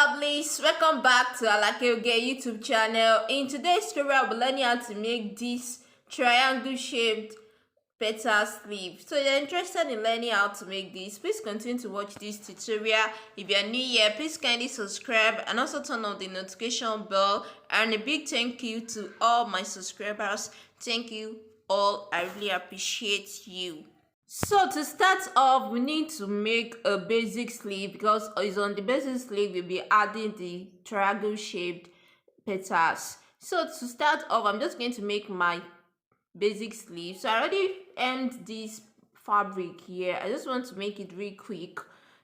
lovelies, welcome back to Alakeoge YouTube channel. In today's tutorial, we're learning how to make this triangle shaped petal sleeve. So if you're interested in learning how to make this, please continue to watch this tutorial. If you're new here, please kindly subscribe and also turn on the notification bell. And a big thank you to all my subscribers. Thank you all, I really appreciate you. So to start off, we need to make a basic sleeve because it's on the basic sleeve we'll be adding the triangle shaped petals. So to start off, I'm just going to make my basic sleeve. So I already hemmed this fabric here. I just want to make it real quick.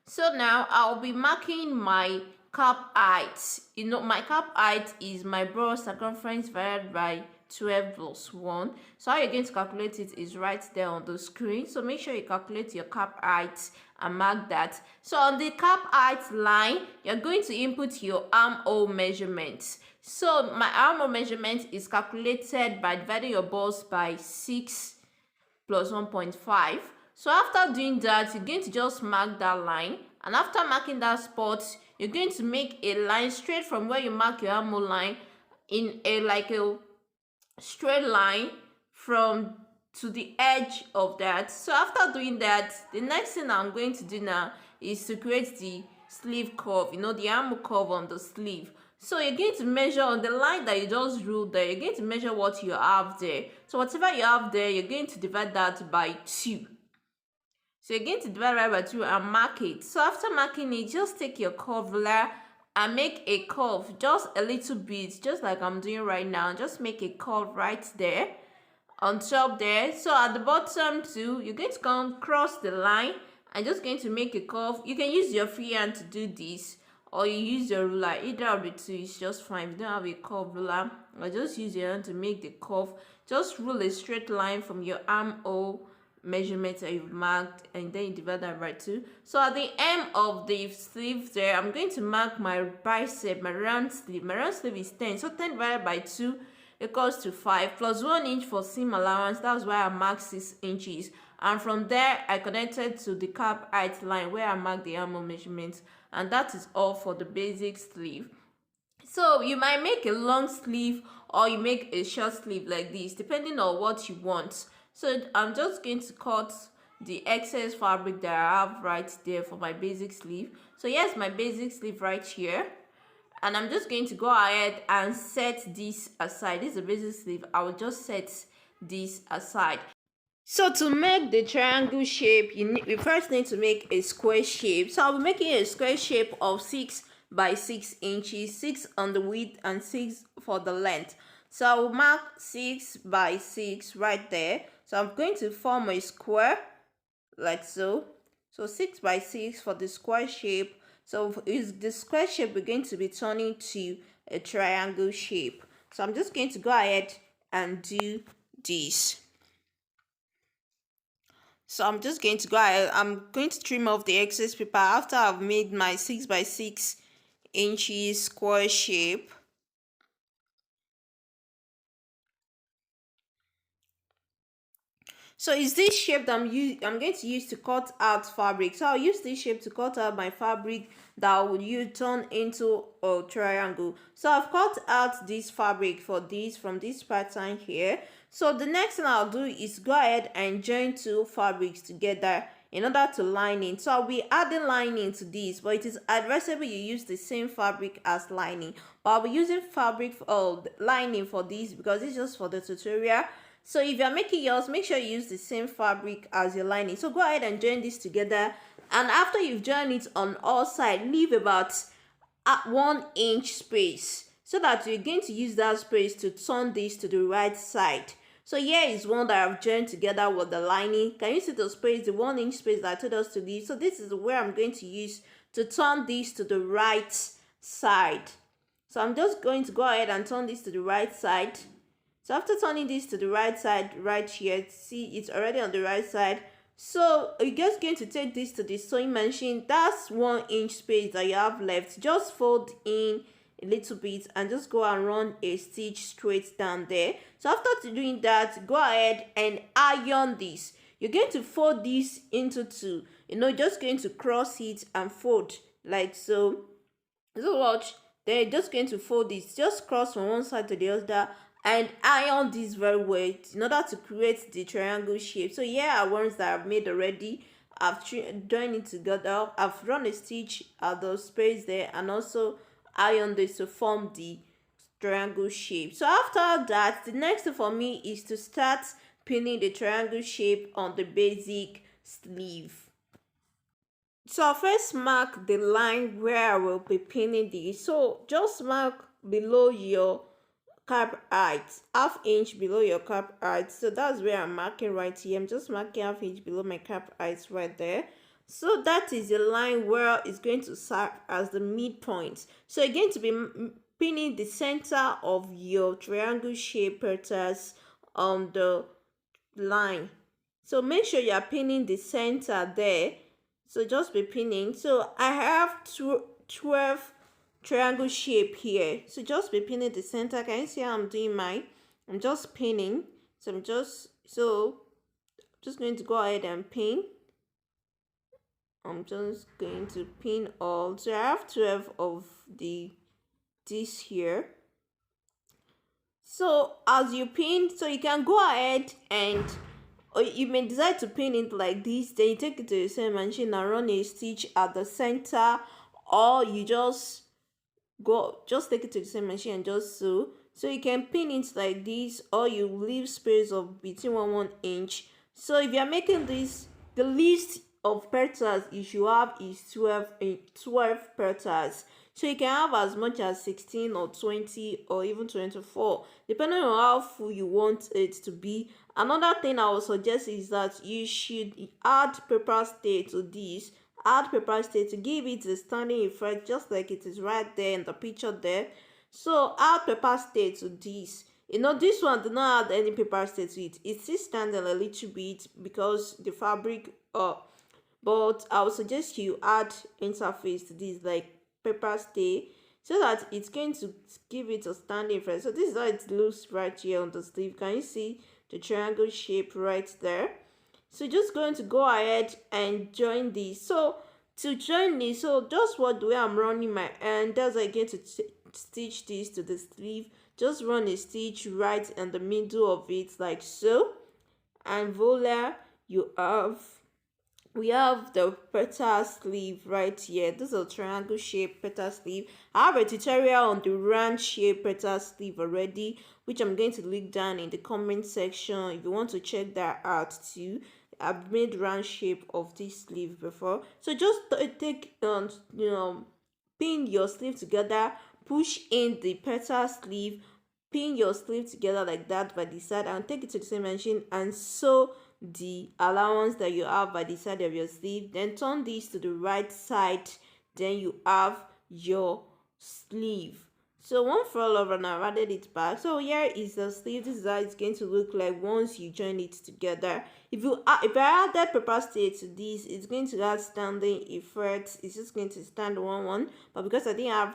So now I'll be marking my cap height. My cap height is my broad circumference divided by 12 plus 1. So how you're going to calculate it is right there on the screen. So make sure you calculate your cap height and mark that. So on the cap height line, you're going to input your armhole measurement. So my armhole measurement is calculated by dividing your balls by 6 plus 1.5. So after doing that, you're going to just mark that line. And after marking that spot, you're going to make a line straight from where you mark your armhole line in a straight line from to the edge of that. So after doing that, the next thing I'm going to do now is to create the sleeve curve, the armhole curve on the sleeve. So you're going to measure on the line that you just ruled there, you're going to measure what you have there. So whatever you have there, you're going to divide that by 2. So you're going to divide that by 2 and mark it. So after marking it, just take your curve ruler and make a curve just a little bit, just like I'm doing right now. Just make a curve right there on top there. So at the bottom too, you're going to come cross the line and just going to make a curve. You can use your free hand to do this, or you use your ruler. Either of the two is just fine. If you don't have a curve ruler, or just use your hand to make the curve. Just rule a straight line from your armhole measurement that you've marked, and then you divide that by 2. So at the end of the sleeve there, I'm going to mark my bicep, my round sleeve. My round sleeve is 10, so 10 divided by 2 equals to 5 plus 1 inch for seam allowance. That's why I marked 6 inches, and from there I connected to the cap height line where I marked the armhole measurement. And that is all for the basic sleeve. So you might make a long sleeve or you make a short sleeve like this, depending on what you want. So I'm just going to cut the excess fabric that I have right there for my basic sleeve. So here's my basic sleeve right here. And I'm just going to go ahead and set this aside. This is a basic sleeve. I will just set this aside. So to make the triangle shape, we first need to make a square shape. So I'll be making a square shape of 6 by 6 inches, 6 on the width and 6 for the length. So I will mark 6 by 6 right there. So I'm going to form a square like so. So 6 by 6 for the square shape. So is the square shape we're going to be turning to a triangle shape. So I'm just going to go ahead and do this. So I'm just going to go ahead. I'm going to trim off the excess paper after I've made my 6 by 6 inches square shape. So is this shape that I'm going to use to cut out fabric. So I'll use this shape to cut out my fabric that will turn into a triangle. So I've cut out this fabric from this pattern here. So the next thing I'll do is go ahead and join 2 fabrics together in order to lining. So I'll be adding lining to this, but it is advisable you use the same fabric as lining. But I'll be using lining for this because it's just for the tutorial. So if you're making yours, make sure you use the same fabric as your lining. So go ahead and join this together, and after you've joined it on all sides, leave about 1 inch space so that you're going to use that space to turn this to the right side. So here is one that I've joined together with the lining. Can you see the space, the 1 inch space that I told us to leave? So this is where I'm going to use to turn this to the right side. So I'm just going to go ahead and turn this to the right side. So after turning this to the right side right here, see it's already on the right side. So you're just going to take this to the sewing machine. That's 1 inch space that you have left. Just fold in a little bit and just go and run a stitch straight down there. So after doing that, go ahead and iron this. You're going to fold this into 2. Just going to cross it and fold like so. So watch, then you're just going to fold this, just cross from one side to the other and iron this very well in order to create the triangle shape. So here are ones that I've made already. I've joined it together, I've run a stitch at the space there and also iron this to form the triangle shape. So after that, the next thing for me is to start pinning the triangle shape on the basic sleeve. So I'll first mark the line where I will be pinning this. So just mark below your cap height, half-inch below your cap height. So that's where I'm marking right here. I'm just marking half-inch below my cap height right there. So that is the line where it's going to serve as the midpoint. So you're going to be pinning the center of your triangle shape petals on the line. So make sure you are pinning the center there. So just be pinning. So I have 12 triangle shape here. So just be pinning the center. Can you see how I'm doing mine? I'm just pinning. So I'm just going to go ahead and pin. I'm just going to pin all. So I have 12 of this here. So as you pin, so you can go ahead and, or you may decide to pin it like this, then you take it to the sewing machine and run a stitch at the center, or you just take it to the sewing machine and just sew. So you can pin it like this, or you leave space of between 1 inch. So if you're making this, the least of petals you should have is 12 petals. So you can have as much as 16 or 20 or even 24, depending on how full you want it to be. Another thing I would suggest is that you should add paper stay to this. Add paper stay to give it a standing effect, just like it is right there in the picture there. So add paper stay to this. This one do not add any paper stay to it. It's still standing a little bit because the fabric, but I would suggest you add interface to this, like paper stay, so that it's going to give it a standing effect. So this is how it looks right here on the sleeve. Can you see the triangle shape right there? So just going to go ahead and join this. So to join this, so just what the way I'm running my end, as I get to stitch this to the sleeve, just run a stitch right in the middle of it like so, and voila, we have the petal sleeve right here. This is a triangle shape petal sleeve. I have a tutorial on the round shape petal sleeve already, which I'm going to link down in the comment section if you want to check that out too. I've made round shape of this sleeve before. So just take pin your sleeve together, push in the petal sleeve, pin your sleeve together like that by the side, and take it to the same machine and sew the allowance that you have by the side of your sleeve. Then turn this to the right side, then you have your sleeve. So one for all over, and I've added it back. So here is the sleeve. This is how it's going to look like once you join it together. If I added paper stay to this, it's going to add standing effect. It's just going to stand one, but because I didn't have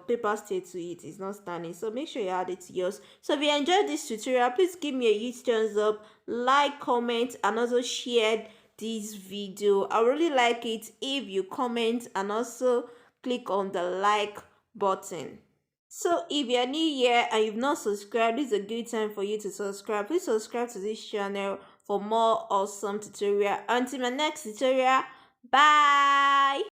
paper stay to it, is not standing. So make sure you add it to yours. So if you enjoyed this tutorial, please give me a huge thumbs up, like, comment, and also share this video. I really like it if you comment and also click on the like button. So if you're new here and you've not subscribed, this is a good time for you to subscribe. Please subscribe to this channel for more awesome tutorial. Until my next tutorial, bye.